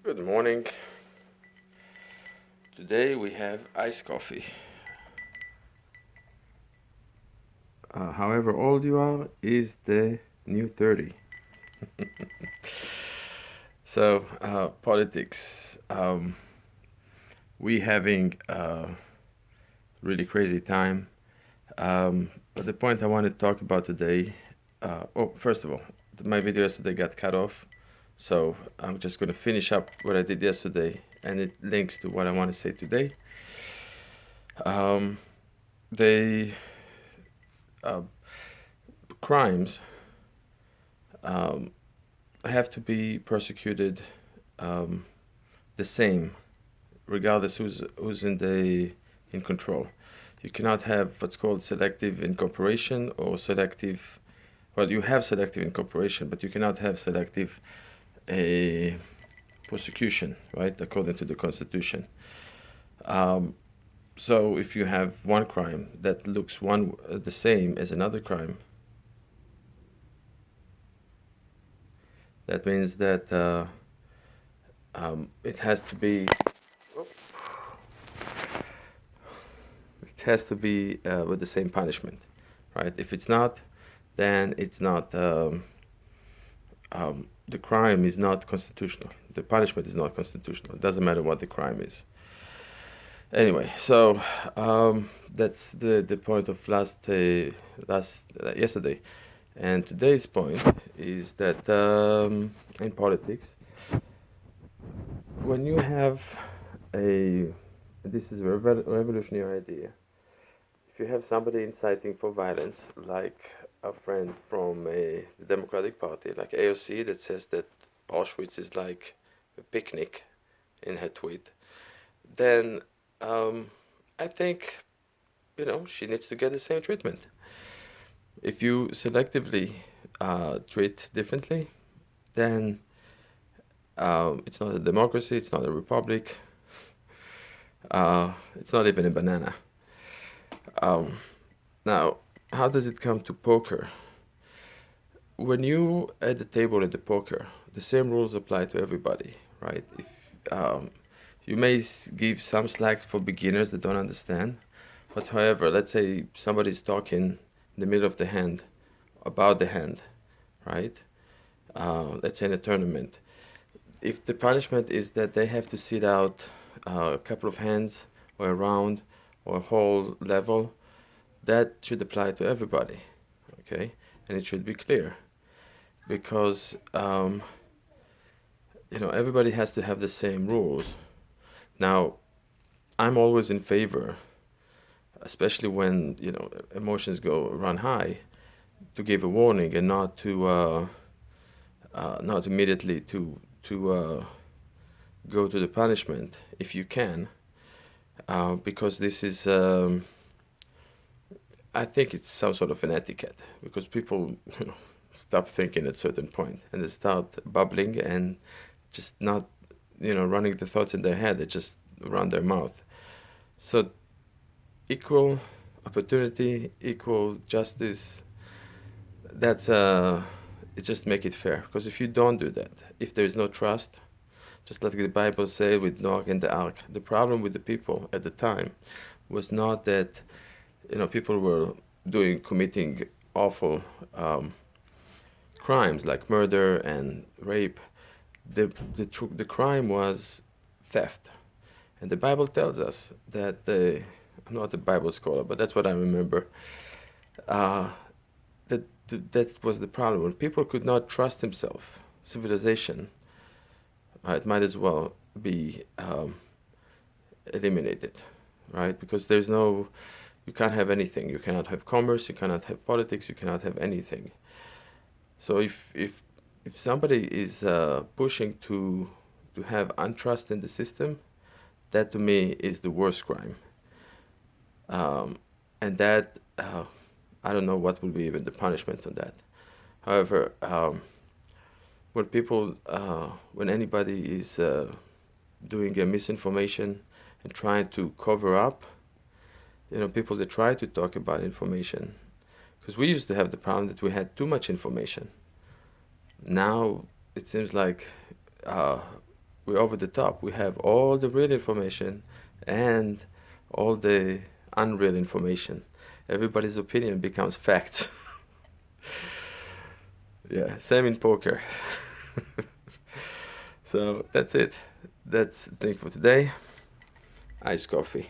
Good morning. Today we have iced coffee. However old you are is the new 30. So, politics. We having a really crazy time. But the point I want to talk about today. First of all, my video yesterday got cut off, so I'm just going to finish up what I did yesterday, and it links to what I want to say today. They crimes have to be prosecuted the same, regardless who's in control. You cannot have what's called selective incorporation or selective. Well, you have selective incorporation, but you cannot have selective a prosecution, right? According to the Constitution. So if you have one crime that looks the same as another crime, that means that it has to be with the same punishment, right? If it's not, then it's not. The crime is not constitutional. The punishment is not constitutional. It doesn't matter what the crime is. Anyway, so that's the point of yesterday, and today's point is that in politics, when you have this is a revolutionary idea. If you have somebody inciting for violence, like a friend from the Democratic Party, like AOC, that says that Auschwitz is like a picnic in her tweet, then I think, she needs to get the same treatment. If you selectively treat differently, then it's not a democracy, it's not a republic, it's not even a banana. Now, how does it come to poker? When you at the table at the poker, the same rules apply to everybody, right? If you may give some slacks for beginners that don't understand, but however, let's say somebody's talking in the middle of the hand about the hand, right? Let's say in a tournament. If the punishment is that they have to sit out a couple of hands or a round or a whole level, that should apply to everybody, okay? And it should be clear, because everybody has to have the same rules. Now, I'm always in favor, especially when emotions run high, to give a warning and not immediately to go to the punishment if you can, because this is. I think it's some sort of an etiquette, because people stop thinking at a certain point and they start bubbling and just not running the thoughts in their head. They just run their mouth. So equal opportunity, equal justice, that's it just make it fair. Because if you don't do that, if there is no trust, just like the Bible said with Noah and the ark, the problem with the people at the time was not that people were committing awful crimes like murder and rape. The crime was theft, and the Bible tells us that I'm not a Bible scholar, but that's what I remember. That was the problem. When people could not trust themselves, civilization, it might as well be eliminated, right? Because you can't have anything. You cannot have commerce. You cannot have politics. You cannot have anything. So if somebody is pushing to have untrust in the system, that to me is the worst crime. And that I don't know what will be even the punishment on that. However, when anybody is doing a misinformation and trying to cover up, people that try to talk about information, because we used to have the problem that we had too much information. Now it seems like we're over the top. We have all the real information and all the unreal information. Everybody's opinion becomes fact. Yeah, same in poker. So that's it. That's the thing for today. Iced coffee.